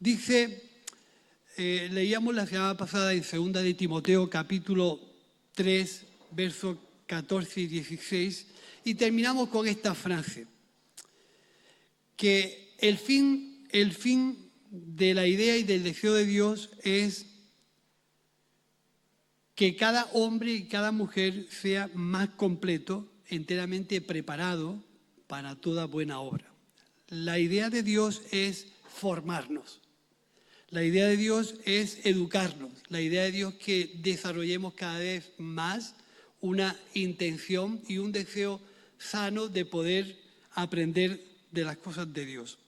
Dice, leíamos la semana pasada en 2 de Timoteo, capítulo 3, versos 14 y 16, y terminamos con esta frase, que el fin de la idea y del deseo de Dios es que cada hombre y cada mujer sea más completo, enteramente preparado para toda buena obra. La idea de Dios es formarnos. La idea de Dios es educarnos. La idea de Dios es que desarrollemos cada vez más una intención y un deseo sano de poder aprender de las cosas de Dios.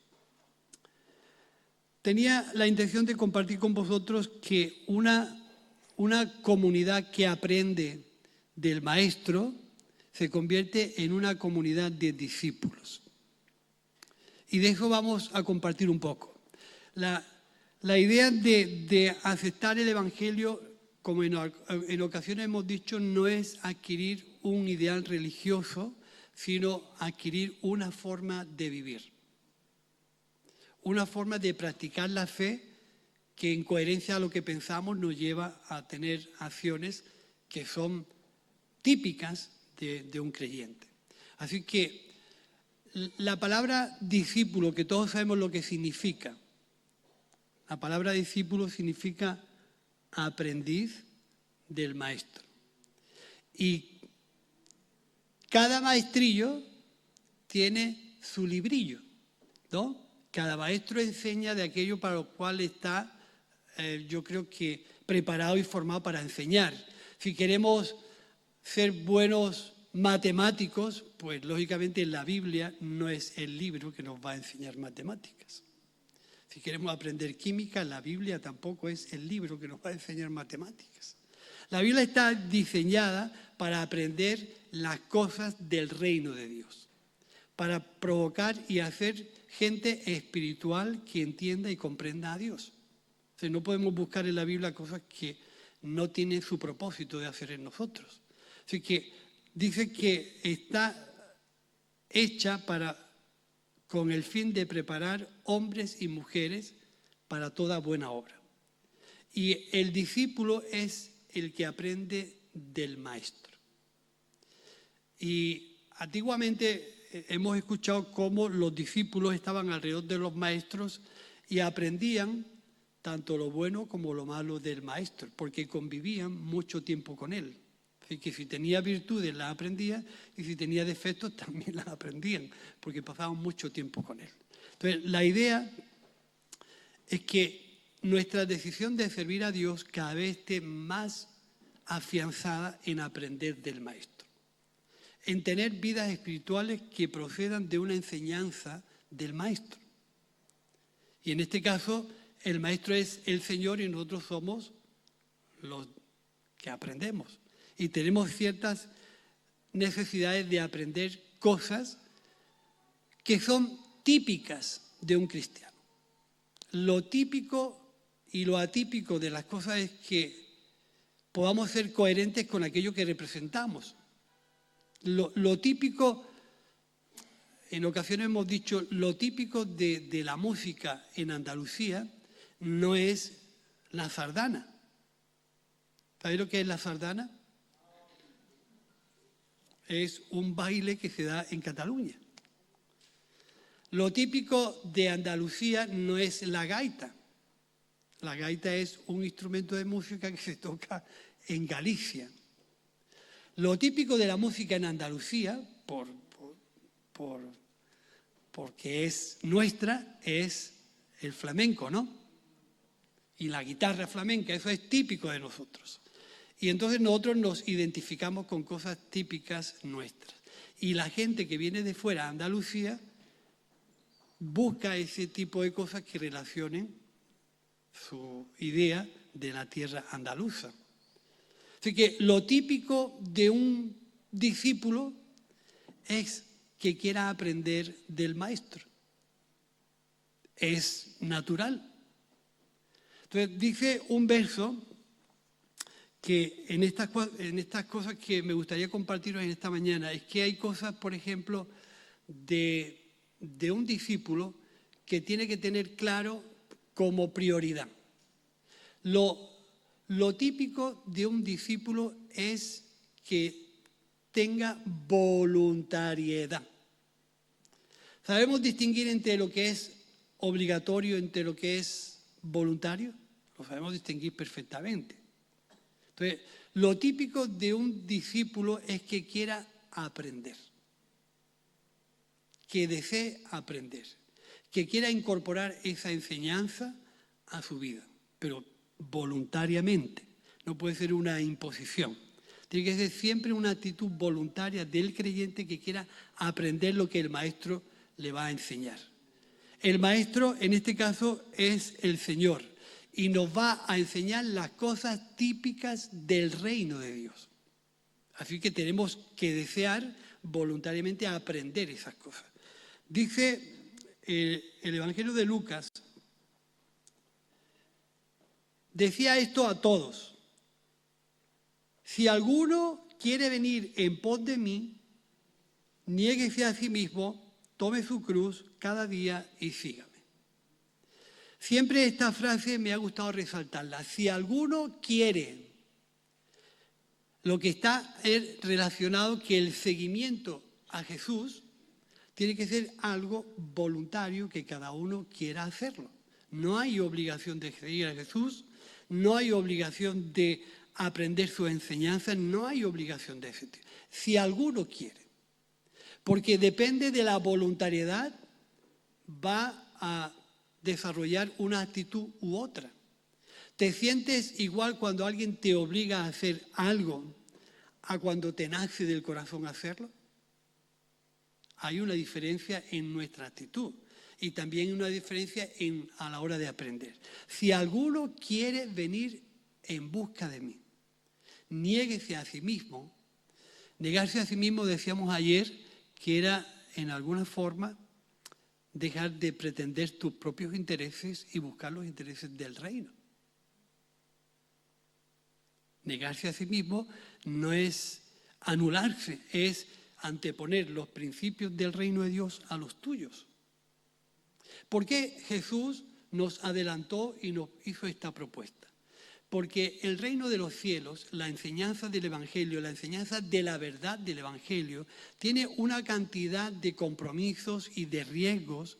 Tenía la intención de compartir con vosotros que una comunidad que aprende del maestro se convierte en una comunidad de discípulos. Y de eso vamos a compartir un poco. La idea de aceptar el Evangelio, como en ocasiones hemos dicho, no es adquirir un ideal religioso, sino adquirir una forma de vivir. Una forma de practicar la fe que en coherencia a lo que pensamos nos lleva a tener acciones que son típicas de un creyente. Así que la palabra discípulo, que todos sabemos lo que significa, la palabra discípulo significa aprendiz del maestro. Y cada maestrillo tiene su librillo, ¿no? Cada maestro enseña de aquello para lo cual está, yo creo que preparado y formado para enseñar. Si queremos ser buenos matemáticos, pues lógicamente la Biblia no es el libro que nos va a enseñar matemáticas. Si queremos aprender química, la Biblia tampoco es el libro que nos va a enseñar matemáticas. La Biblia está diseñada para aprender las cosas del reino de Dios, para provocar y hacer gente espiritual que entienda y comprenda a Dios. O sea, no podemos buscar en la Biblia cosas que no tienen su propósito de hacer en nosotros. Así que dice que está hecha con el fin de preparar hombres y mujeres para toda buena obra. Y el discípulo es el que aprende del maestro. Y antiguamente hemos escuchado cómo los discípulos estaban alrededor de los maestros y aprendían tanto lo bueno como lo malo del maestro, porque convivían mucho tiempo con él. Así que si tenía virtudes las aprendían y si tenía defectos también las aprendían, porque pasaban mucho tiempo con él. Entonces, la idea es que nuestra decisión de servir a Dios cada vez esté más afianzada en aprender del maestro, en tener vidas espirituales que procedan de una enseñanza del maestro. Y en este caso, el maestro es el Señor y nosotros somos los que aprendemos. Y tenemos ciertas necesidades de aprender cosas que son típicas de un cristiano. Lo típico y lo atípico de las cosas es que podamos ser coherentes con aquello que representamos. Lo típico, en ocasiones hemos dicho, lo típico de la música en Andalucía no es la sardana. ¿Sabéis lo que es la sardana? Es un baile que se da en Cataluña. Lo típico de Andalucía no es la gaita. La gaita es un instrumento de música que se toca en Galicia. Lo típico de la música en Andalucía, porque es nuestra, es el flamenco, ¿no? Y la guitarra flamenca, eso es típico de nosotros. Y entonces nosotros nos identificamos con cosas típicas nuestras. Y la gente que viene de fuera a Andalucía busca ese tipo de cosas que relacionen su idea de la tierra andaluza. Así que lo típico de un discípulo es que quiera aprender del maestro. Es natural. Entonces dice un verso que en estas cosas que me gustaría compartiros en esta mañana, es que hay cosas, por ejemplo, de un discípulo que tiene que tener claro como prioridad. Lo típico de un discípulo es que tenga voluntariedad. ¿Sabemos distinguir entre lo que es obligatorio, entre lo que es voluntario? Lo sabemos distinguir perfectamente. Entonces, lo típico de un discípulo es que quiera aprender, que desee aprender, que quiera incorporar esa enseñanza a su vida, pero voluntariamente. No puede ser una imposición. Tiene que ser siempre una actitud voluntaria del creyente que quiera aprender lo que el maestro le va a enseñar. El maestro, en este caso, es el Señor y nos va a enseñar las cosas típicas del reino de Dios. Así que tenemos que desear voluntariamente aprender esas cosas. Dice el Evangelio de Lucas, decía esto a todos: si alguno quiere venir en pos de mí, niéguese a sí mismo, tome su cruz cada día y sígame. Siempre esta frase me ha gustado resaltarla. Si alguno quiere, lo que está relacionado que el seguimiento a Jesús tiene que ser algo voluntario, que cada uno quiera hacerlo. No hay obligación de seguir a Jesús, no hay obligación de aprender sus enseñanzas, no hay obligación de ese tipo. Si alguno quiere, porque depende de la voluntariedad, va a desarrollar una actitud u otra. ¿Te sientes igual cuando alguien te obliga a hacer algo a cuando te nace del corazón hacerlo? Hay una diferencia en nuestra actitud y también una diferencia a la hora de aprender. Si alguno quiere venir en busca de mí, niéguese a sí mismo. Negarse a sí mismo, decíamos ayer, que era en alguna forma dejar de pretender tus propios intereses y buscar los intereses del reino. Negarse a sí mismo no es anularse, es anteponer los principios del reino de Dios a los tuyos. ¿Por qué Jesús nos adelantó y nos hizo esta propuesta? Porque el reino de los cielos, la enseñanza del Evangelio, la enseñanza de la verdad del Evangelio, tiene una cantidad de compromisos y de riesgos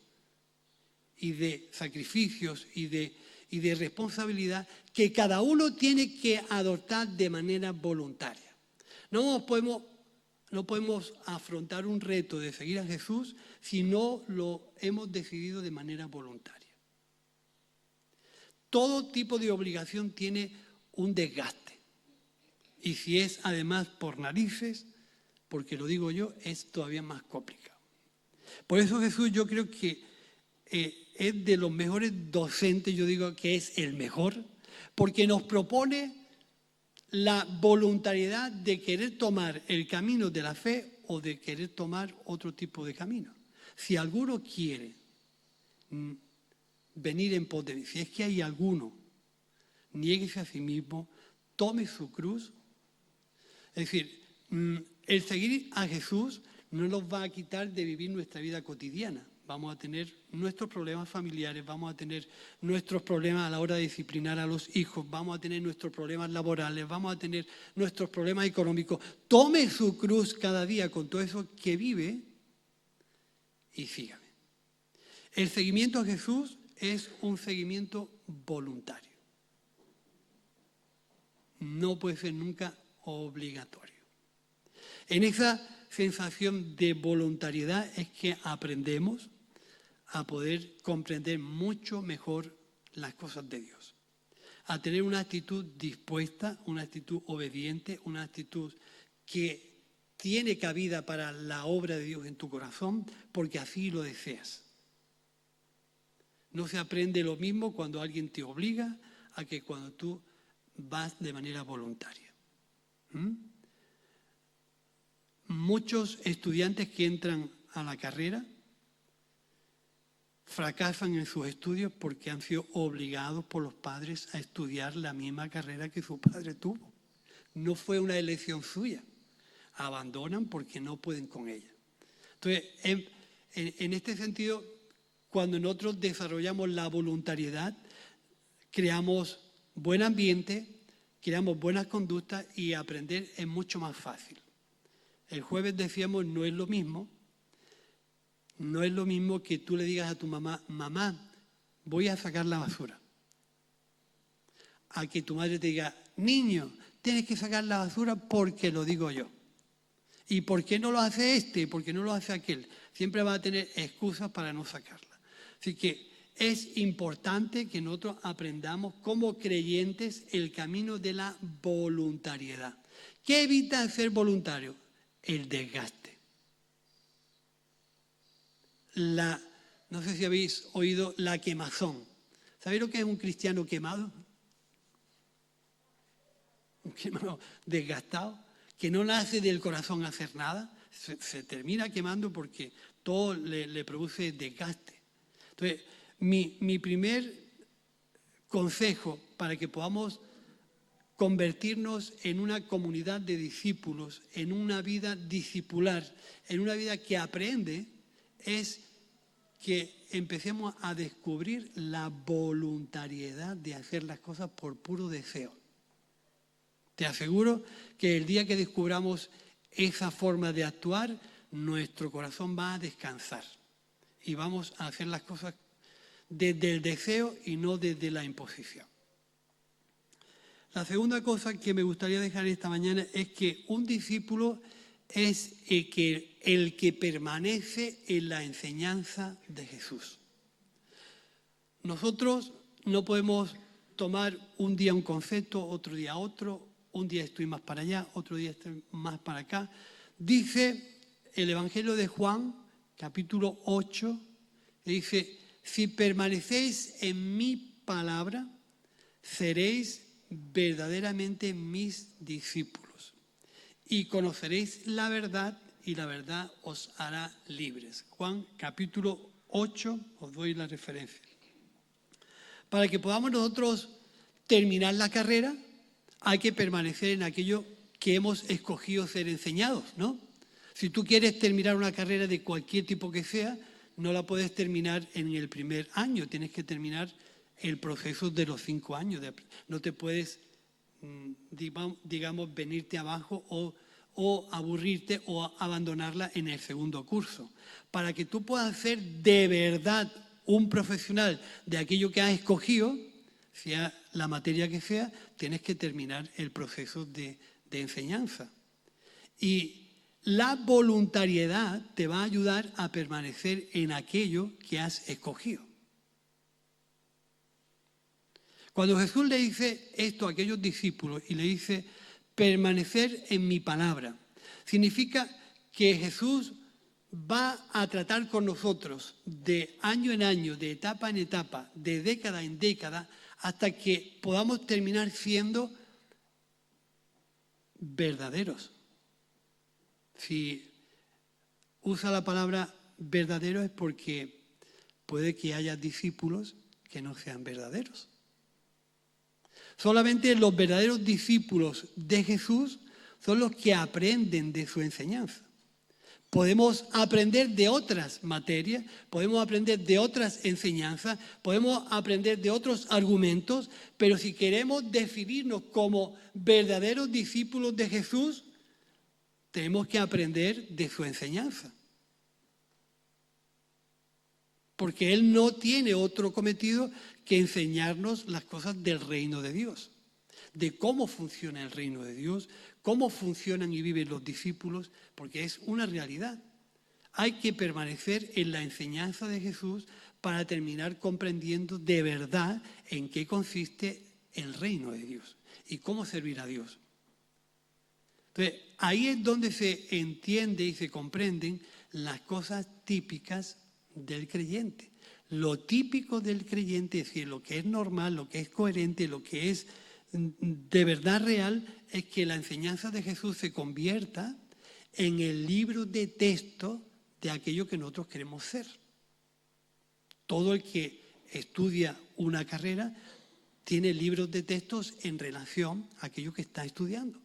y de sacrificios y de responsabilidad que cada uno tiene que adoptar de manera voluntaria. No podemos afrontar un reto de seguir a Jesús si no lo hemos decidido de manera voluntaria. Todo tipo de obligación tiene un desgaste. Y si es además por narices, porque lo digo yo, es todavía más complicado. Por eso Jesús, yo creo que es de los mejores docentes, yo digo que es el mejor, porque nos propone la voluntariedad de querer tomar el camino de la fe o de querer tomar otro tipo de camino. Si alguno quiere venir en pos de mí, si es que hay alguno, niéguese a sí mismo, tome su cruz. Es decir, el seguir a Jesús no nos va a quitar de vivir nuestra vida cotidiana. Vamos a tener nuestros problemas familiares, vamos a tener nuestros problemas a la hora de disciplinar a los hijos, vamos a tener nuestros problemas laborales, vamos a tener nuestros problemas económicos. Tome su cruz cada día con todo eso que vive y sígame. El seguimiento a Jesús es un seguimiento voluntario. No puede ser nunca obligatorio. En esa sensación de voluntariedad es que aprendemos a poder comprender mucho mejor las cosas de Dios, a tener una actitud dispuesta, una actitud obediente, una actitud que tiene cabida para la obra de Dios en tu corazón porque así lo deseas. No se aprende lo mismo cuando alguien te obliga a que cuando tú vas de manera voluntaria. Muchos estudiantes que entran a la carrera fracasan en sus estudios porque han sido obligados por los padres a estudiar la misma carrera que su padre tuvo. No fue una elección suya. Abandonan porque no pueden con ella. Entonces, en este sentido, cuando nosotros desarrollamos la voluntariedad, creamos buen ambiente, creamos buenas conductas y aprender es mucho más fácil. El jueves decíamos, no es lo mismo que tú le digas a tu mamá, mamá, voy a sacar la basura. A que tu madre te diga, niño, tienes que sacar la basura porque lo digo yo. ¿Y por qué no lo hace este? ¿Por qué no lo hace aquel? Siempre va a tener excusas para no sacarla. Así que es importante que nosotros aprendamos como creyentes el camino de la voluntariedad. ¿Qué evita ser voluntario? El desgaste. No sé si habéis oído la quemazón. ¿Sabéis lo que es un cristiano quemado? Un cristiano desgastado, que no nace del corazón a hacer nada, se termina quemando porque todo le produce desgaste. Entonces, mi primer consejo para que podamos convertirnos en una comunidad de discípulos, en una vida discipular, en una vida que aprende, es que empecemos a descubrir la voluntariedad de hacer las cosas por puro deseo. Te aseguro que el día que descubramos esa forma de actuar, nuestro corazón va a descansar y vamos a hacer las cosas desde el deseo y no desde la imposición. La segunda cosa que me gustaría dejar esta mañana es que un discípulo es el que permanece en la enseñanza de Jesús. Nosotros no podemos tomar un día un concepto, otro día otro, un día estoy más para allá, otro día estoy más para acá. Dice el Evangelio de Juan, capítulo 8, dice, si permanecéis en mi palabra, seréis verdaderamente mis discípulos y conoceréis la verdad y la verdad os hará libres. Juan capítulo 8, os doy la referencia. Para que podamos nosotros terminar la carrera, hay que permanecer en aquello que hemos escogido ser enseñados, ¿no? Si tú quieres terminar una carrera de cualquier tipo que sea, no la puedes terminar en el primer año, tienes que terminar el proceso de los 5 años. No te puedes, digamos, venirte abajo o aburrirte o abandonarla en el segundo curso. Para que tú puedas ser de verdad un profesional de aquello que has escogido, sea la materia que sea, tienes que terminar el proceso de enseñanza. Y la voluntariedad te va a ayudar a permanecer en aquello que has escogido. Cuando Jesús le dice esto a aquellos discípulos y le dice, permanecer en mi palabra, significa que Jesús va a tratar con nosotros de año en año, de etapa en etapa, de década en década, hasta que podamos terminar siendo verdaderos. Si usa la palabra verdadero es porque puede que haya discípulos que no sean verdaderos. Solamente los verdaderos discípulos de Jesús son los que aprenden de su enseñanza. Podemos aprender de otras materias, podemos aprender de otras enseñanzas, podemos aprender de otros argumentos, pero si queremos definirnos como verdaderos discípulos de Jesús, tenemos que aprender de su enseñanza. Porque Él no tiene otro cometido que enseñarnos las cosas del reino de Dios, de cómo funciona el reino de Dios, cómo funcionan y viven los discípulos, porque es una realidad. Hay que permanecer en la enseñanza de Jesús para terminar comprendiendo de verdad en qué consiste el reino de Dios y cómo servir a Dios. Entonces, ahí es donde se entiende y se comprenden las cosas típicas del creyente. Lo típico del creyente, es decir, lo que es normal, lo que es coherente, lo que es de verdad real, es que la enseñanza de Jesús se convierta en el libro de texto de aquello que nosotros queremos ser. Todo el que estudia una carrera tiene libros de textos en relación a aquello que está estudiando.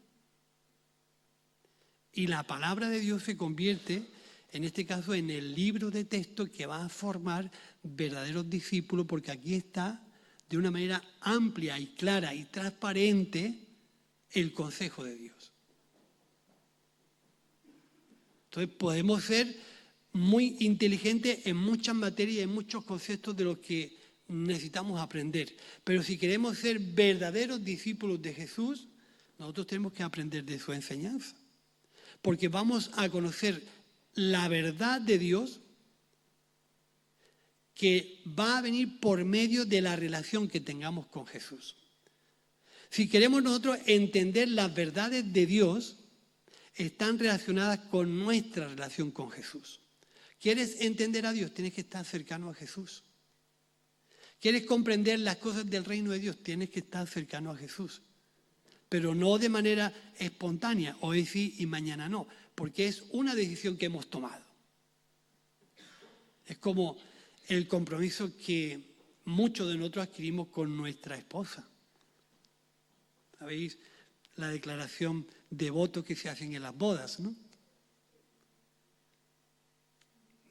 Y la palabra de Dios se convierte, en este caso, en el libro de texto que va a formar verdaderos discípulos, porque aquí está de una manera amplia y clara y transparente el consejo de Dios. Entonces podemos ser muy inteligentes en muchas materias y en muchos conceptos de los que necesitamos aprender. Pero si queremos ser verdaderos discípulos de Jesús, nosotros tenemos que aprender de su enseñanza. Porque vamos a conocer la verdad de Dios que va a venir por medio de la relación que tengamos con Jesús. Si queremos nosotros entender las verdades de Dios, están relacionadas con nuestra relación con Jesús. ¿Quieres entender a Dios? Tienes que estar cercano a Jesús. ¿Quieres comprender las cosas del reino de Dios? Tienes que estar cercano a Jesús. Pero no de manera espontánea, hoy sí y mañana no, porque es una decisión que hemos tomado. Es como el compromiso que muchos de nosotros adquirimos con nuestra esposa. ¿Sabéis? La declaración de voto que se hacen en las bodas, ¿no?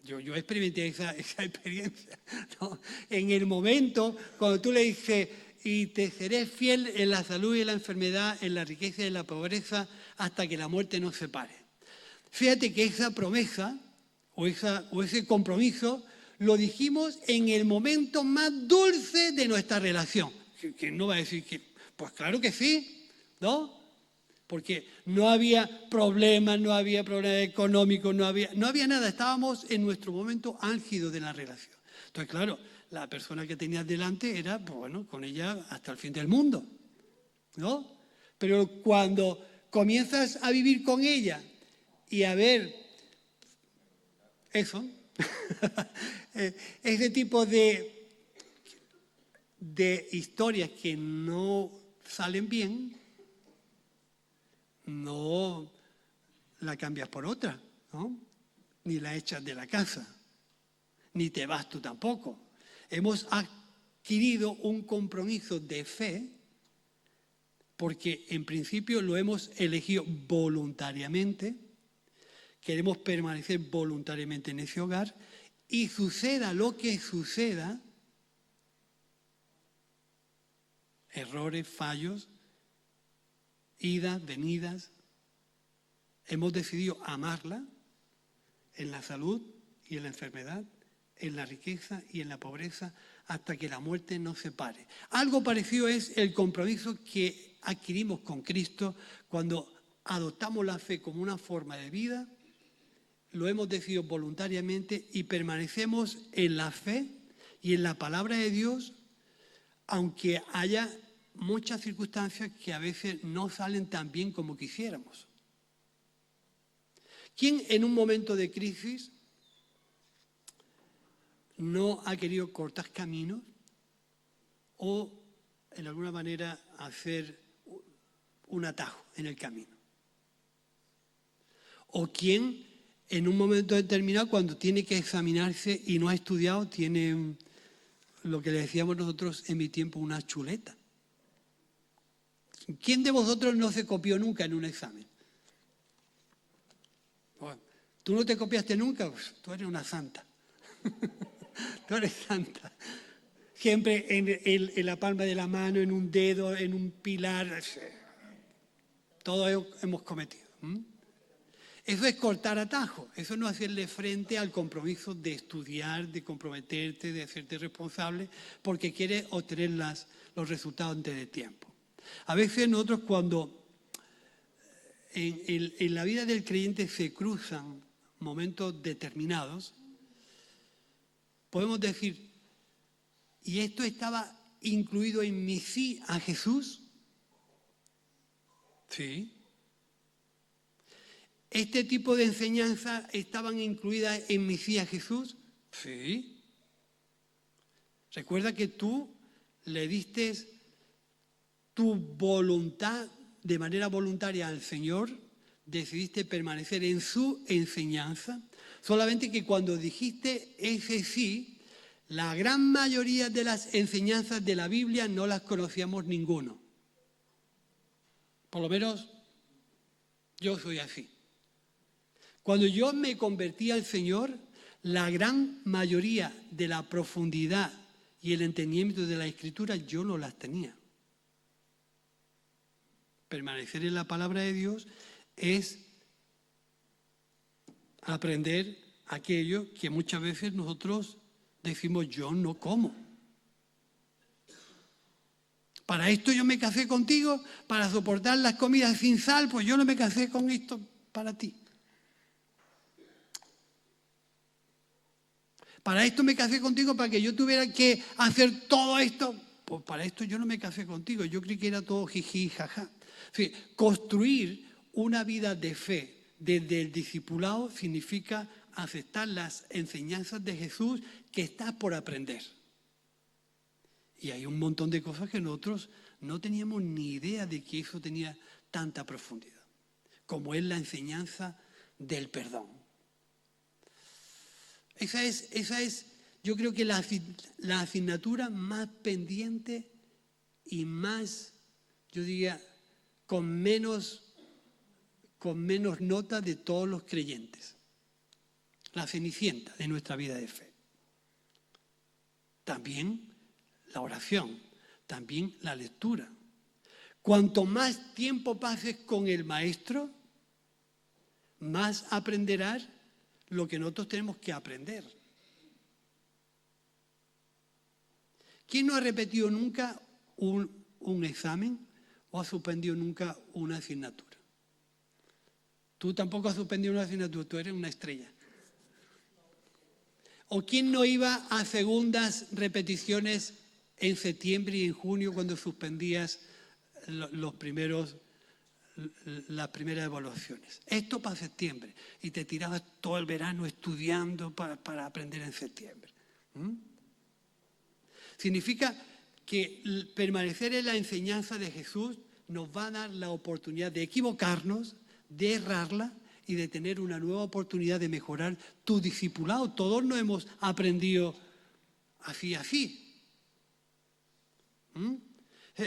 Yo experimenté esa experiencia, ¿no? En el momento, cuando tú le dices, y te seré fiel en la salud y en la enfermedad, en la riqueza y en la pobreza, hasta que la muerte nos separe. Fíjate que esa promesa o ese compromiso lo dijimos en el momento más dulce de nuestra relación. Que no va a decir que, pues claro que sí, ¿no? Porque no había problemas, no había problemas económicos, no había nada. Estábamos en nuestro momento álgido de la relación. Entonces, claro, la persona que tenías delante era, pues bueno, con ella hasta el fin del mundo, ¿no? Pero cuando comienzas a vivir con ella y a ver eso, ese tipo de historias que no salen bien, no la cambias por otra, ¿no? Ni la echas de la casa, ni te vas tú tampoco. Hemos adquirido un compromiso de fe porque en principio lo hemos elegido voluntariamente, queremos permanecer voluntariamente en ese hogar y suceda lo que suceda, errores, fallos, idas, venidas, hemos decidido amarla en la salud y en la enfermedad, en la riqueza y en la pobreza, hasta que la muerte nos separe. Algo parecido es el compromiso que adquirimos con Cristo cuando adoptamos la fe como una forma de vida, lo hemos decidido voluntariamente y permanecemos en la fe y en la palabra de Dios, aunque haya muchas circunstancias que a veces no salen tan bien como quisiéramos. ¿Quién en un momento de crisis no ha querido cortar caminos o, en alguna manera, hacer un atajo en el camino? ¿O quién en un momento determinado, cuando tiene que examinarse y no ha estudiado, tiene lo que le decíamos nosotros en mi tiempo, una chuleta? ¿Quién de vosotros no se copió nunca en un examen? Bueno, ¿tú no te copiaste nunca? Pues tú eres una santa. Tú eres santa. Siempre en la palma de la mano, en un dedo, en un pilar. Todo hemos cometido. Eso es cortar atajo. Eso no hacerle frente al compromiso de estudiar, de comprometerte, de hacerte responsable, porque quieres obtener los resultados antes de tiempo. A veces nosotros cuando en la vida del creyente se cruzan momentos determinados, podemos decir, ¿y esto estaba incluido en mi sí a Jesús? Sí. ¿Este tipo de enseñanzas estaban incluidas en mi sí a Jesús? Sí. Recuerda que tú le diste tu voluntad de manera voluntaria al Señor, decidiste permanecer en su enseñanza, solamente que cuando dijiste ese sí, la gran mayoría de las enseñanzas de la Biblia no las conocíamos ninguno. Por lo menos yo soy así. Cuando yo me convertí al Señor, la gran mayoría de la profundidad y el entendimiento de la Escritura yo no las tenía. Permanecer en la palabra de Dios es aprender aquello que muchas veces nosotros decimos yo no como. Para esto yo me casé contigo, para soportar las comidas sin sal, pues yo no me casé con esto para ti. Para esto me casé contigo, para que yo tuviera que hacer todo esto. Pues para esto yo no me casé contigo, yo creí que era todo jiji, jaja. Sí, construir una vida de fe desde el discipulado significa aceptar las enseñanzas de Jesús que estás por aprender. Y hay un montón de cosas que nosotros no teníamos ni idea de que eso tenía tanta profundidad, como es la enseñanza del perdón. Esa es, yo creo que la asignatura más pendiente y más, yo diría, con menos nota de todos los creyentes. La cenicienta de nuestra vida de fe. También la oración, también la lectura. Cuanto más tiempo pases con el maestro, más aprenderás lo que nosotros tenemos que aprender. ¿Quién no ha repetido nunca un examen o ha suspendido nunca una asignatura? Tú tampoco has suspendido una asignatura, tú eres una estrella. ¿O quién no iba a segundas repeticiones en septiembre y en junio cuando suspendías las primeras evaluaciones? Esto para septiembre. Y te tirabas todo el verano estudiando para aprender en septiembre. Significa que permanecer en la enseñanza de Jesús nos va a dar la oportunidad de equivocarnos, de errarla y de tener una nueva oportunidad de mejorar tu discipulado. Todos no hemos aprendido así.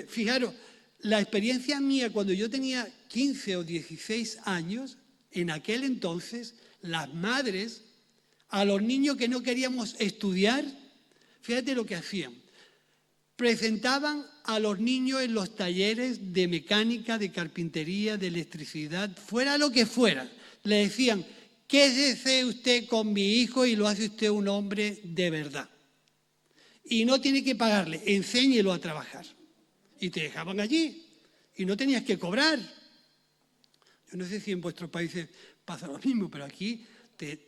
Fijaros, la experiencia mía cuando yo tenía 15 o 16 años, en aquel entonces, las madres, a los niños que no queríamos estudiar, fíjate lo que hacían. Presentaban a los niños en los talleres de mecánica, de carpintería, de electricidad, fuera lo que fuera. Le decían, quédese usted con mi hijo y lo hace usted un hombre de verdad. Y no tiene que pagarle, enséñelo a trabajar. Y te dejaban allí y no tenías que cobrar. Yo no sé si en vuestros países pasa lo mismo, pero aquí te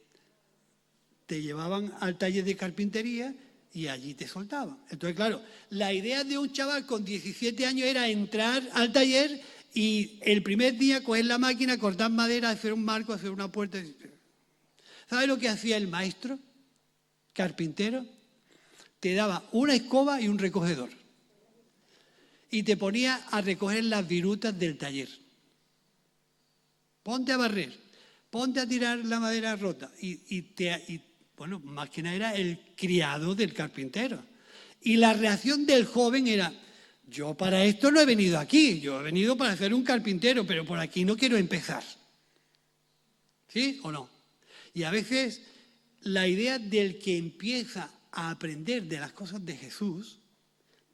llevaban al taller de carpintería y allí te soltaban. Entonces, claro, la idea de un chaval con 17 años era entrar al taller y el primer día coger la máquina, cortar madera, hacer un marco, hacer una puerta. ¿Sabes lo que hacía el maestro carpintero? Te daba una escoba y un recogedor. Y te ponía a recoger las virutas del taller. Ponte a barrer, ponte a tirar la madera rota. Bueno, más que nada era el criado del carpintero. Y la reacción del joven era, yo para esto no he venido aquí, yo he venido para ser un carpintero, pero por aquí no quiero empezar. ¿Sí o no? Y a veces la idea del que empieza a aprender de las cosas de Jesús,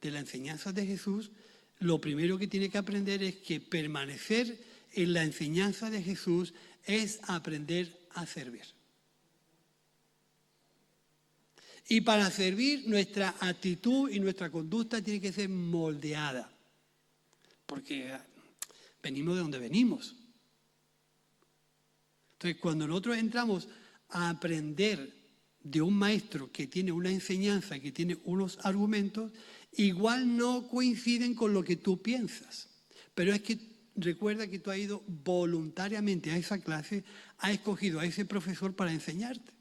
de la enseñanza de Jesús, lo primero que tiene que aprender es que permanecer en la enseñanza de Jesús es aprender a servir. Y para servir, nuestra actitud y nuestra conducta tiene que ser moldeada. Porque venimos de donde venimos. Entonces, cuando nosotros entramos a aprender de un maestro que tiene una enseñanza, que tiene unos argumentos, igual no coinciden con lo que tú piensas. Pero es que recuerda que tú has ido voluntariamente a esa clase, has escogido a ese profesor para enseñarte.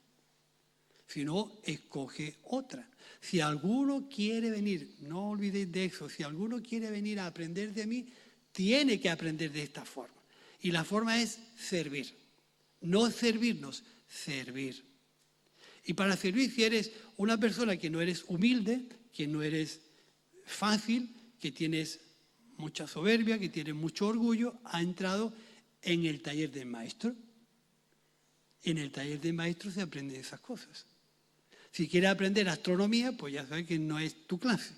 Si no, escoge otra. Si alguno quiere venir, no olvidéis de eso, si alguno quiere venir a aprender de mí, tiene que aprender de esta forma. Y la forma es servir. No servirnos, servir. Y para servir, si eres una persona que no eres humilde, que no eres fácil, que tienes mucha soberbia, que tienes mucho orgullo, ha entrado en el taller del maestro. En el taller del maestro se aprenden esas cosas. Si quieres aprender astronomía, pues ya sabes que no es tu clase.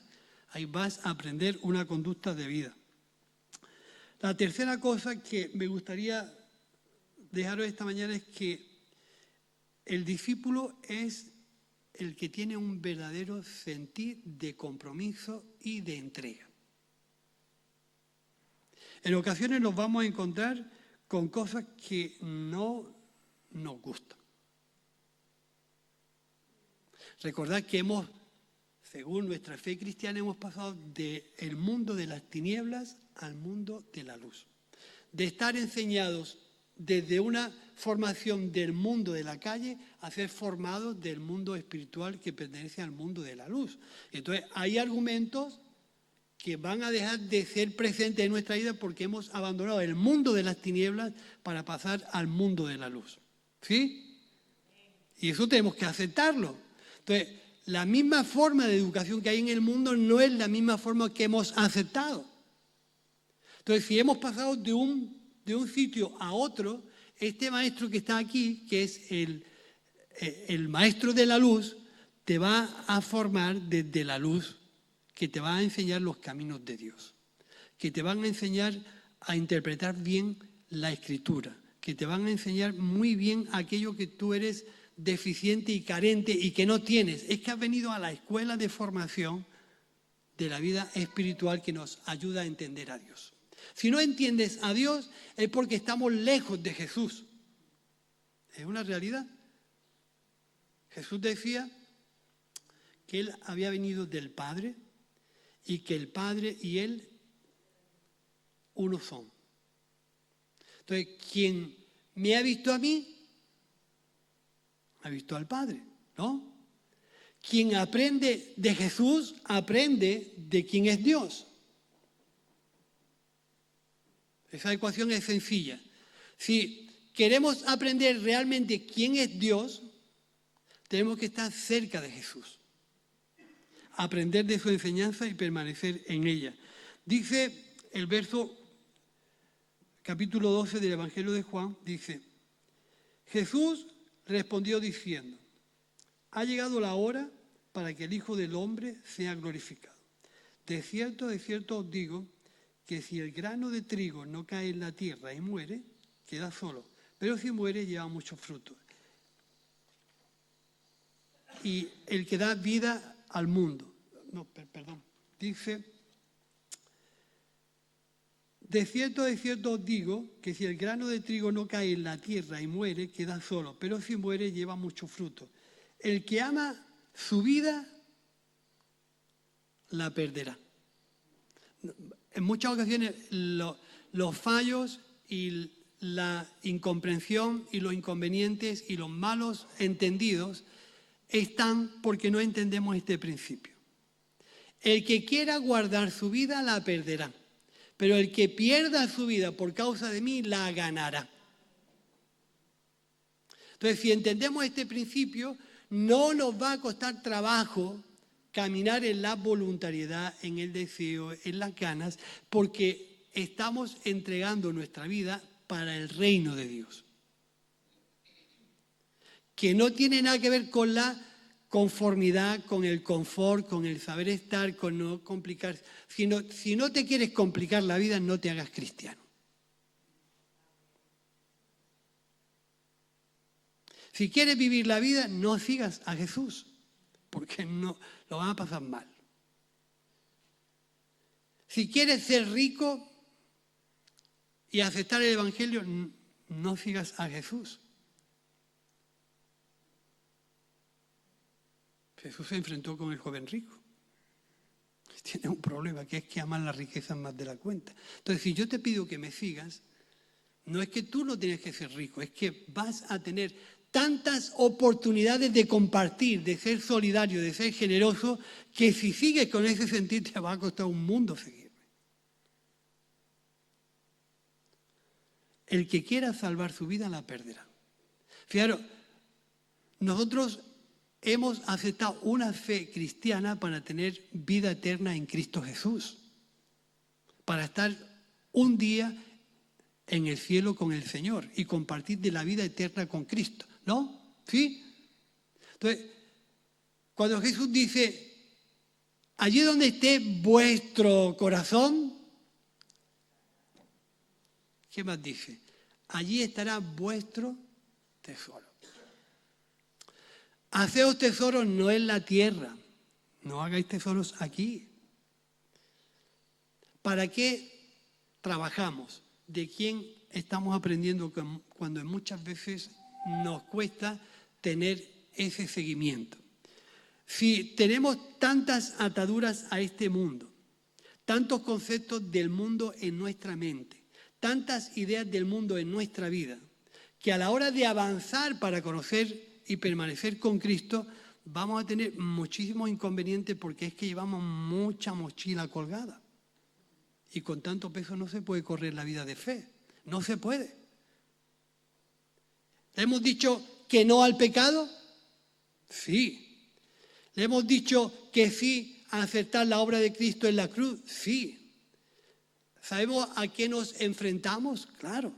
Ahí vas a aprender una conducta de vida. La tercera cosa que me gustaría dejaros esta mañana es que el discípulo es el que tiene un verdadero sentir de compromiso y de entrega. En ocasiones nos vamos a encontrar con cosas que no nos gustan. Recordad que según nuestra fe cristiana, hemos pasado del mundo de las tinieblas al mundo de la luz. De estar enseñados desde una formación del mundo de la calle a ser formados del mundo espiritual que pertenece al mundo de la luz. Entonces, hay argumentos que van a dejar de ser presentes en nuestra vida porque hemos abandonado el mundo de las tinieblas para pasar al mundo de la luz. ¿Sí? Y eso tenemos que aceptarlo. Entonces, la misma forma de educación que hay en el mundo no es la misma forma que hemos aceptado. Entonces, si hemos pasado de un sitio a otro, este maestro que está aquí, que es el maestro de la luz, te va a formar desde la luz, que te va a enseñar los caminos de Dios, que te van a enseñar a interpretar bien la Escritura, que te van a enseñar muy bien aquello que tú eres deficiente y carente y que no tienes. Es que has venido a la escuela de formación de la vida espiritual que nos ayuda a entender a Dios. Si no entiendes a Dios es porque estamos lejos de Jesús. Es una realidad. Jesús decía que Él había venido del Padre y que el Padre y Él uno son. Entonces, quien me ha visto a mí, ha visto al Padre, ¿no? Quien aprende de Jesús, aprende de quién es Dios. Esa ecuación es sencilla. Si queremos aprender realmente quién es Dios, tenemos que estar cerca de Jesús. Aprender de su enseñanza y permanecer en ella. Dice el verso, capítulo 12 del Evangelio de Juan, dice: Jesús respondió diciendo: ha llegado la hora para que el Hijo del Hombre sea glorificado. De cierto os digo, que si el grano de trigo no cae en la tierra y muere, queda solo. Pero si muere, lleva mucho fruto. Y el que da vida al mundo. Dice: de cierto os digo, que si el grano de trigo no cae en la tierra y muere, queda solo. Pero si muere, lleva mucho fruto. El que ama su vida, la perderá. En muchas ocasiones los fallos y la incomprensión y los inconvenientes y los malos entendidos están porque no entendemos este principio. El que quiera guardar su vida la perderá, pero el que pierda su vida por causa de mí la ganará. Entonces, si entendemos este principio, no nos va a costar trabajo caminar en la voluntariedad, en el deseo, en las ganas, porque estamos entregando nuestra vida para el reino de Dios. Que no tiene nada que ver con la conformidad, con el confort, con el saber estar, con no complicar. Si no te quieres complicar la vida, no te hagas cristiano. Si quieres vivir la vida, no sigas a Jesús, porque no lo vas a pasar mal. Si quieres ser rico y aceptar el Evangelio, no sigas a Jesús. Jesús se enfrentó con el joven rico. Tiene un problema, que es que aman las riquezas más de la cuenta. Entonces, si yo te pido que me sigas, no es que tú no tienes que ser rico, es que vas a tener tantas oportunidades de compartir, de ser solidario, de ser generoso, que si sigues con ese sentir te va a costar un mundo seguirme. El que quiera salvar su vida la perderá. Fijaros, nosotros hemos aceptado una fe cristiana para tener vida eterna en Cristo Jesús, para estar un día en el cielo con el Señor y compartir de la vida eterna con Cristo, ¿no? ¿Sí? Entonces, Cuando Jesús dice, allí donde esté vuestro corazón, ¿qué más dice? Allí estará vuestro tesoro. Haceos tesoros no en la tierra, no hagáis tesoros aquí. ¿Para qué trabajamos? ¿De quién estamos aprendiendo cuando muchas veces nos cuesta tener ese seguimiento? Si tenemos tantas ataduras a este mundo, tantos conceptos del mundo en nuestra mente, tantas ideas del mundo en nuestra vida, que a la hora de avanzar para conocer y permanecer con Cristo, vamos a tener muchísimos inconvenientes porque es que llevamos mucha mochila colgada. Y con tanto peso no se puede correr la vida de fe. No se puede. ¿Le hemos dicho que no al pecado? Sí. ¿Le hemos dicho que sí a aceptar la obra de Cristo en la cruz? Sí. ¿Sabemos a qué nos enfrentamos? Claro.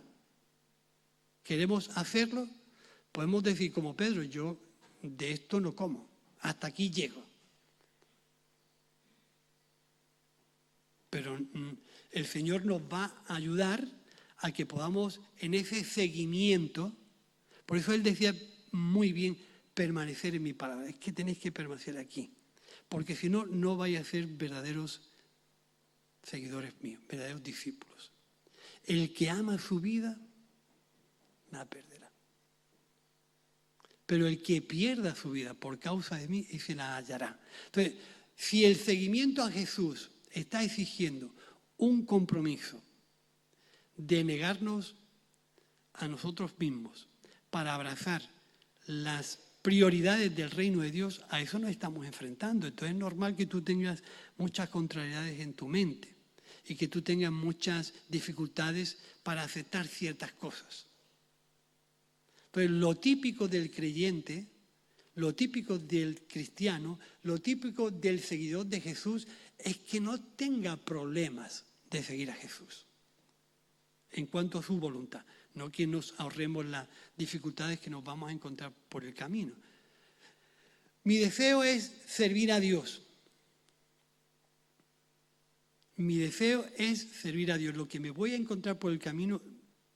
¿Queremos hacerlo? Podemos decir como Pedro, yo de esto no como. Hasta aquí llego. Pero el Señor nos va a ayudar a que podamos en ese seguimiento. Por eso Él decía muy bien, permanecer en mi palabra. Es que tenéis que permanecer aquí. Porque si no, no vais a ser verdaderos seguidores míos, verdaderos discípulos. El que ama su vida, la perderá. Pero el que pierda su vida por causa de mí, ese la hallará. Entonces, si el seguimiento a Jesús está exigiendo un compromiso de negarnos a nosotros mismos para abrazar las prioridades del reino de Dios, a eso nos estamos enfrentando. Entonces es normal que tú tengas muchas contrariedades en tu mente y que tú tengas muchas dificultades para aceptar ciertas cosas. Entonces lo típico del creyente, lo típico del cristiano, lo típico del seguidor de Jesús es que no tenga problemas de seguir a Jesús en cuanto a su voluntad. No que nos ahorremos las dificultades que nos vamos a encontrar por el camino. Mi deseo es servir a Dios. Mi deseo es servir a Dios. Lo que me voy a encontrar por el camino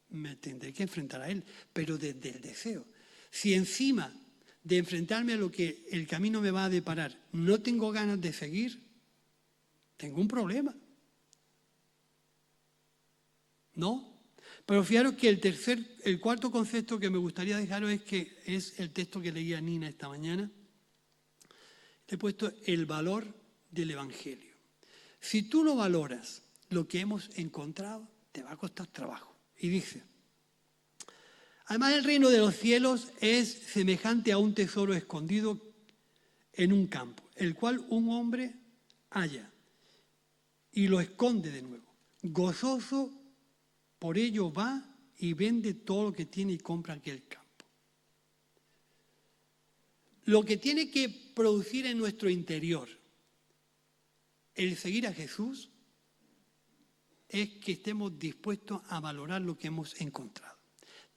me tendré que enfrentar a Él, pero desde el deseo. Si encima de enfrentarme a lo que el camino me va a deparar no tengo ganas de seguir, tengo un problema. ¿No? Pero fijaros que el cuarto concepto que me gustaría dejaros es el texto que leía Nina esta mañana. Le he puesto el valor del Evangelio. Si tú lo valoras, lo que hemos encontrado, te va a costar trabajo. Y dice, además el reino de los cielos es semejante a un tesoro escondido en un campo, el cual un hombre halla y lo esconde de nuevo. Gozoso por ello va y vende todo lo que tiene y compra aquel campo. Lo que tiene que producir en nuestro interior el seguir a Jesús es que estemos dispuestos a valorar lo que hemos encontrado.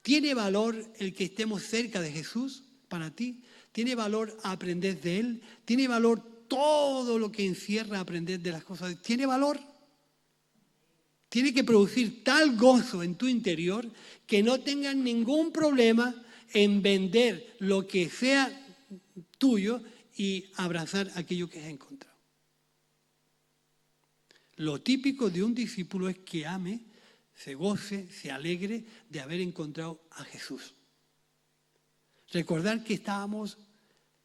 ¿Tiene valor el que estemos cerca de Jesús para ti? ¿Tiene valor aprender de Él? ¿Tiene valor todo lo que encierra aprender de las cosas? ¿Tiene valor? Tiene que producir tal gozo en tu interior que no tengas ningún problema en vender lo que sea tuyo y abrazar aquello que has encontrado. Lo típico de un discípulo es que ame, se goce, se alegre de haber encontrado a Jesús. Recordar que estábamos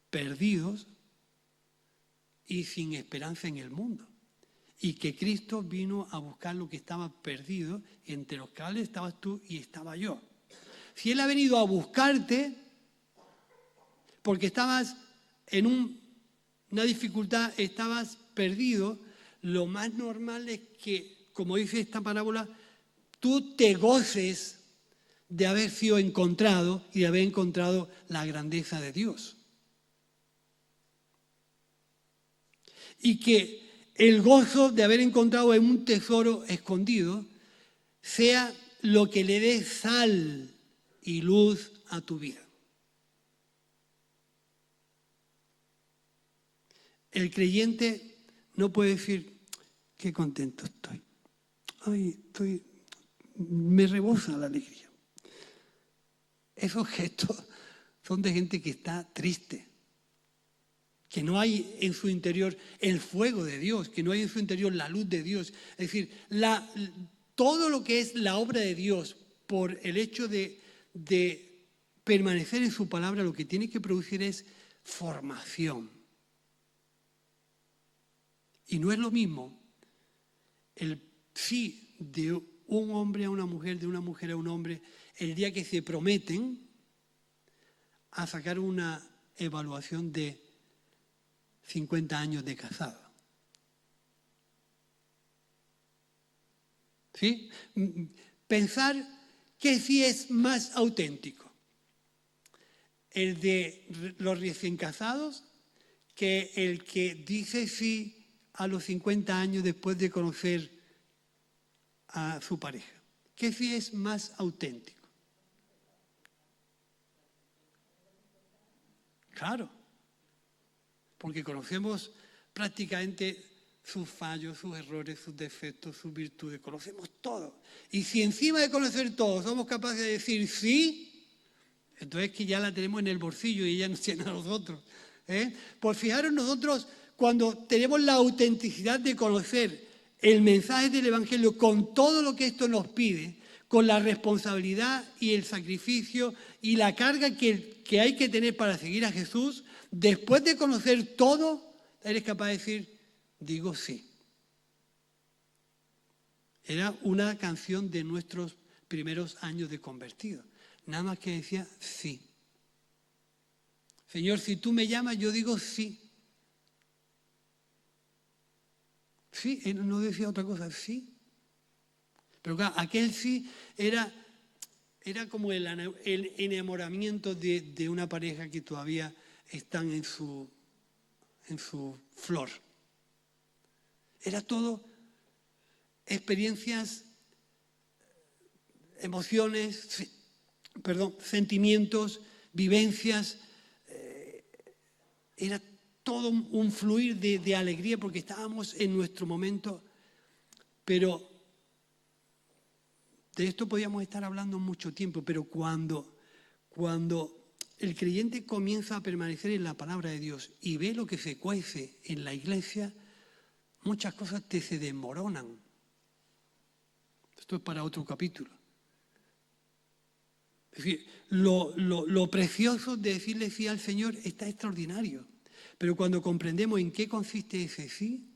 perdidos y sin esperanza en el mundo. Y que Cristo vino a buscar lo que estaba perdido, entre los cuales estabas tú y estaba yo. Si Él ha venido a buscarte porque estabas en una dificultad, estabas perdido, lo más normal es que, como dice esta parábola, tú te goces de haber sido encontrado y de haber encontrado la grandeza de Dios. Y que el gozo de haber encontrado en un tesoro escondido sea lo que le dé sal y luz a tu vida. El creyente no puede decir, qué contento estoy. Ay, me rebosa la alegría. Esos gestos son de gente que está triste, que no hay en su interior el fuego de Dios, que no hay en su interior la luz de Dios. Es decir, todo lo que es la obra de Dios por el hecho de permanecer en su palabra, lo que tiene que producir es formación. Y no es lo mismo el sí de un hombre a una mujer, de una mujer a un hombre, el día que se prometen a sacar una evaluación de 50 años de casado. ¿Sí? Pensar que sí es más auténtico. El de los recién casados que el que dice sí a los 50 años después de conocer a su pareja. ¿Qué sí es más auténtico? Claro, porque conocemos prácticamente sus fallos, sus errores, sus defectos, sus virtudes, conocemos todo. Y si encima de conocer todo somos capaces de decir sí, entonces que ya la tenemos en el bolsillo y ella nos tiene a nosotros. Pues fijaros nosotros cuando tenemos la autenticidad de conocer el mensaje del Evangelio con todo lo que esto nos pide, con la responsabilidad y el sacrificio y la carga que hay que tener para seguir a Jesús, después de conocer todo, eres capaz de decir, digo sí. Era una canción de nuestros primeros años de convertidos. Nada más que decía sí. Señor, si tú me llamas, yo digo sí. Sí, no decía otra cosa, sí. Pero claro, aquel sí era como el enamoramiento de una pareja que todavía están en su flor. Era todo experiencias, emociones, sentimientos, vivencias. Era todo un fluir de alegría porque estábamos en nuestro momento, pero de esto podíamos estar hablando mucho tiempo, pero cuando el creyente comienza a permanecer en la palabra de Dios y ve lo que se cuece en la iglesia, muchas cosas se desmoronan. Esto es para otro capítulo. Es decir, lo precioso de decirle sí al Señor está extraordinario. Pero cuando comprendemos en qué consiste ese sí,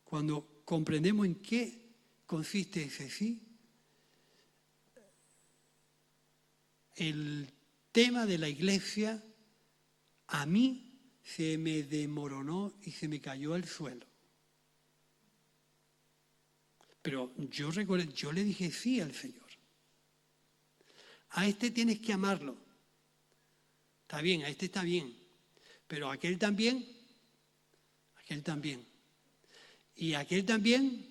cuando comprendemos en qué consiste ese sí, el tema de la iglesia a mí se me desmoronó y se me cayó al suelo. Pero yo recuerdo, yo le dije sí al Señor. A este tienes que amarlo. Está bien, a este está bien. Pero a aquel también, y aquel también,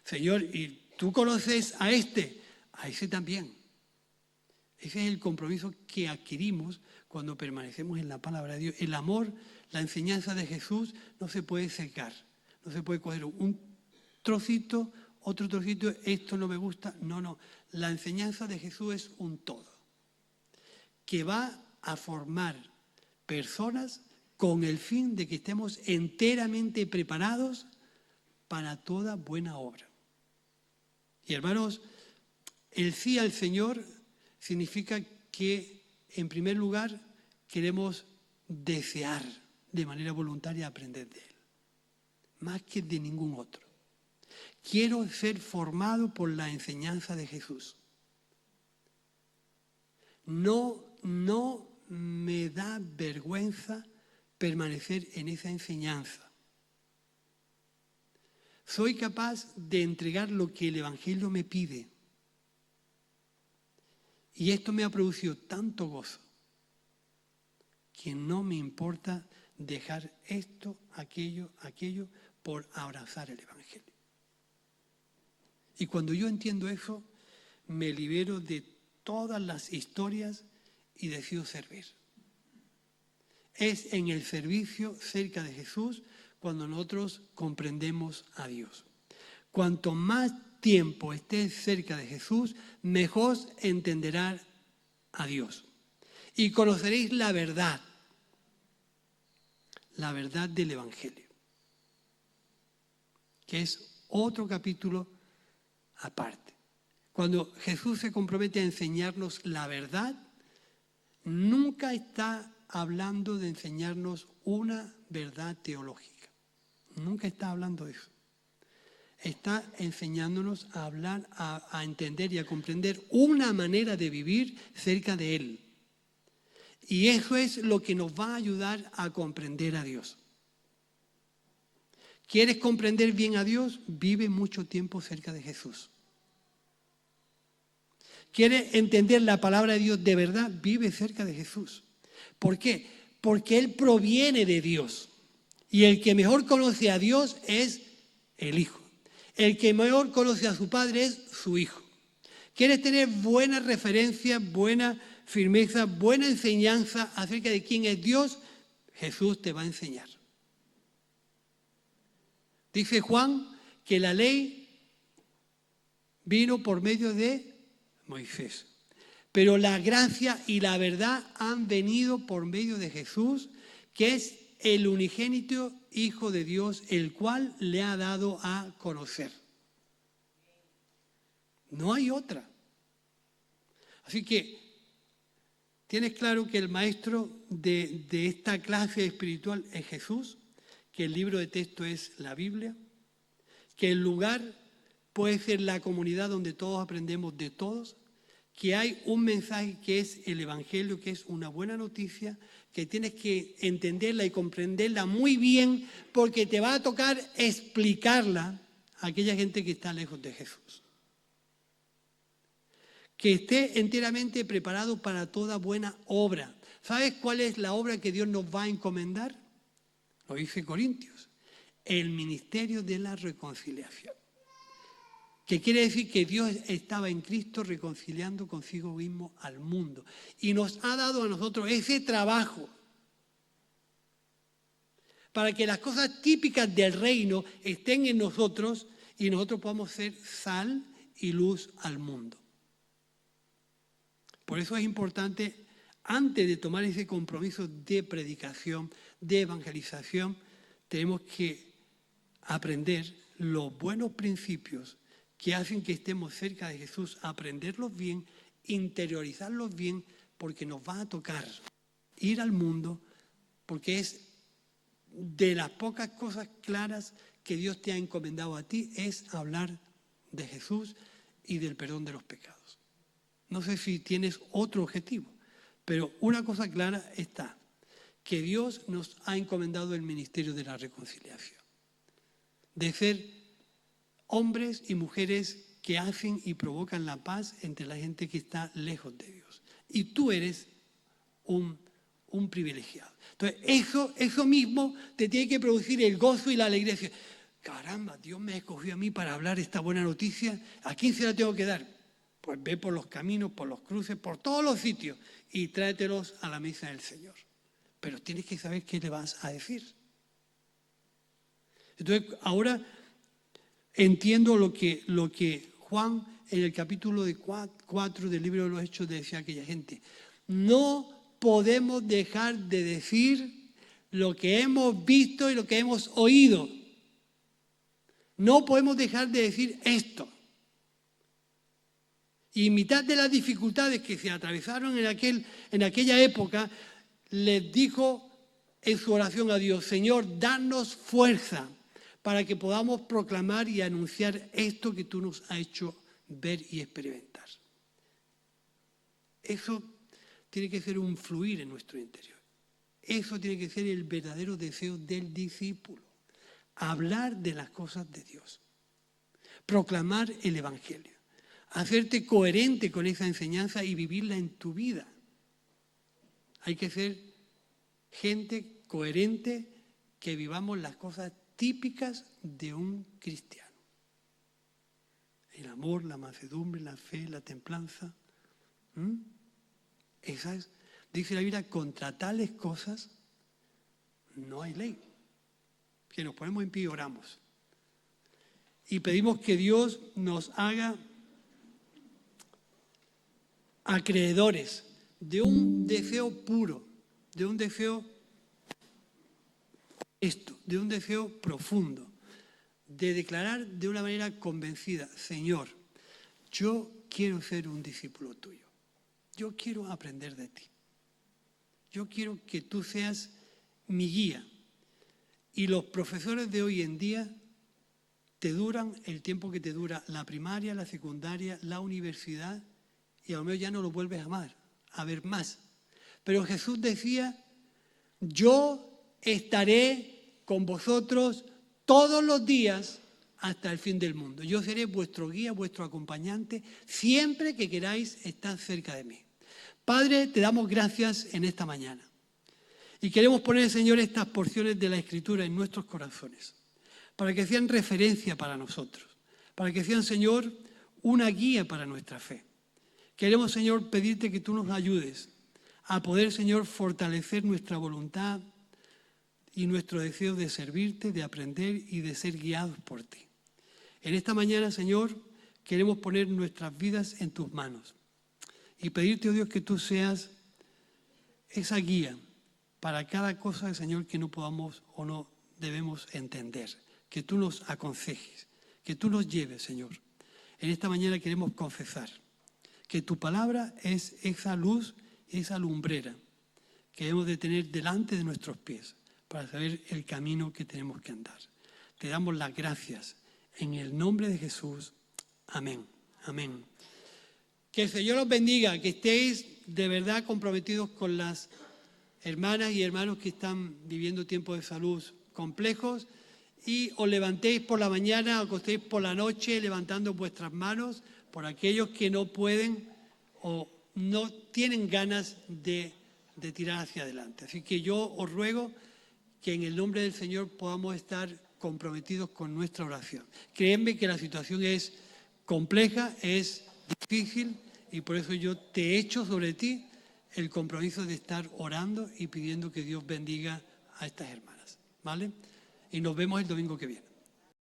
Señor, ¿y tú conoces a este? A ese también. Ese es el compromiso que adquirimos cuando permanecemos en la palabra de Dios. El amor, la enseñanza de Jesús no se puede secar. No se puede coger un trocito, otro trocito, esto no me gusta. No. La enseñanza de Jesús es un todo, que va a formar personas con el fin de que estemos enteramente preparados para toda buena obra. Y hermanos, el sí al Señor significa que, en primer lugar, queremos desear de manera voluntaria aprender de Él, más que de ningún otro. Quiero ser formado por la enseñanza de Jesús. No me da vergüenza permanecer en esa enseñanza. Soy capaz de entregar lo que el Evangelio me pide. Y esto me ha producido tanto gozo que no me importa dejar esto, aquello, por abrazar el Evangelio. Y cuando yo entiendo eso, me libero de todas las historias y decido servir. es en el servicio cerca de Jesús cuando nosotros comprendemos a Dios. Cuanto más tiempo estés cerca de Jesús, mejor entenderás a Dios. Y conoceréis la verdad del Evangelio, que es otro capítulo aparte. Cuando Jesús se compromete a enseñarnos la verdad, nunca está hablando de enseñarnos una verdad teológica. Nunca está hablando de eso. Está enseñándonos a hablar, a entender y a comprender una manera de vivir cerca de Él. Y eso es lo que nos va a ayudar a comprender a Dios. ¿Quieres comprender bien a Dios? Vive mucho tiempo cerca de Jesús. ¿Quieres entender la palabra de Dios de verdad? Vive cerca de Jesús. ¿Por qué? Porque Él proviene de Dios. Y el que mejor conoce a Dios es el Hijo. El que mejor conoce a su Padre es su Hijo. ¿Quieres tener buenas referencias, buena firmeza, buena enseñanza acerca de quién es Dios? Jesús te va a enseñar. Dice Juan que la ley vino por medio de Moisés. Pero la gracia y la verdad han venido por medio de Jesús, que es el unigénito Hijo de Dios, el cual le ha dado a conocer. No hay otra. Así que tienes claro que el maestro de esta clase espiritual es Jesús, que el libro de texto es la Biblia, que el lugar puede ser la comunidad donde todos aprendemos de todos, que hay un mensaje que es el Evangelio, que es una buena noticia, que tienes que entenderla y comprenderla muy bien porque te va a tocar explicarla a aquella gente que está lejos de Jesús. Que esté enteramente preparado para toda buena obra. ¿Sabes cuál es la obra que Dios nos va a encomendar? Lo dice Corintios, el ministerio de la reconciliación. Que quiere decir que Dios estaba en Cristo reconciliando consigo mismo al mundo. Y nos ha dado a nosotros ese trabajo para que las cosas típicas del reino estén en nosotros y nosotros podamos ser sal y luz al mundo. Por eso es importante, antes de tomar ese compromiso de predicación, de evangelización, tenemos que aprender los buenos principios que hacen que estemos cerca de Jesús, aprenderlos bien, interiorizarlos bien, porque nos va a tocar ir al mundo, porque es de las pocas cosas claras que Dios te ha encomendado a ti, es hablar de Jesús y del perdón de los pecados. No sé si tienes otro objetivo, pero una cosa clara está, que Dios nos ha encomendado el ministerio de la reconciliación, de ser hombres y mujeres que hacen y provocan la paz entre la gente que está lejos de Dios. Y tú eres un privilegiado. Entonces, eso mismo te tiene que producir el gozo y la alegría. Decir, caramba, Dios me escogió a mí para hablar esta buena noticia. ¿A quién se la tengo que dar? Pues ve por los caminos, por los cruces, por todos los sitios y tráetelos a la mesa del Señor. Pero tienes que saber qué le vas a decir. Entonces, ahora entiendo lo que Juan en el capítulo 4 del libro de los Hechos decía a aquella gente. No podemos dejar de decir lo que hemos visto y lo que hemos oído. No podemos dejar de decir esto. Y en mitad de las dificultades que se atravesaron en aquella época, les dijo en su oración a Dios, Señor, danos fuerza para que podamos proclamar y anunciar esto que tú nos has hecho ver y experimentar. Eso tiene que ser un fluir en nuestro interior. Eso tiene que ser el verdadero deseo del discípulo. Hablar de las cosas de Dios. Proclamar el Evangelio. Hacerte coherente con esa enseñanza y vivirla en tu vida. Hay que ser gente coherente que vivamos las cosas típicas de un cristiano. El amor, la mansedumbre, la fe, la templanza. Esas, dice la Biblia, contra tales cosas no hay ley. Que nos ponemos en pie y oramos. Y pedimos que Dios nos haga acreedores de un deseo puro, de un deseo honesto, de un deseo profundo, de declarar de una manera convencida: Señor, yo quiero ser un discípulo tuyo. Yo quiero aprender de ti. Yo quiero que tú seas mi guía. Y los profesores de hoy en día te duran el tiempo que te dura la primaria, la secundaria, la universidad, y a lo mejor ya no los vuelves a ver más. Pero Jesús decía: yo estaré con vosotros todos los días hasta el fin del mundo. Yo seré vuestro guía, vuestro acompañante, siempre que queráis estar cerca de mí. Padre, te damos gracias en esta mañana. Y queremos poner, Señor, estas porciones de la Escritura en nuestros corazones, para que sean referencia para nosotros, para que sean, Señor, una guía para nuestra fe. Queremos, Señor, pedirte que tú nos ayudes a poder, Señor, fortalecer nuestra voluntad y nuestro deseo de servirte, de aprender y de ser guiados por ti. En esta mañana, Señor, queremos poner nuestras vidas en tus manos y pedirte, oh Dios, que tú seas esa guía para cada cosa, Señor, que no podamos o no debemos entender. Que tú nos aconsejes, que tú nos lleves, Señor. En esta mañana queremos confesar que tu palabra es esa luz, esa lumbrera que hemos de tener delante de nuestros pies para saber el camino que tenemos que andar. Te damos las gracias en el nombre de Jesús. Amén. Amén. Que el Señor os bendiga, que estéis de verdad comprometidos con las hermanas y hermanos que están viviendo tiempos de salud complejos, y os levantéis por la mañana, os acostéis por la noche levantando vuestras manos por aquellos que no pueden o no tienen ganas de tirar hacia adelante. Así que yo os ruego que en el nombre del Señor podamos estar comprometidos con nuestra oración. Créanme que la situación es compleja, es difícil, y por eso yo te echo sobre ti el compromiso de estar orando y pidiendo que Dios bendiga a estas hermanas, ¿vale? Y nos vemos el domingo que viene.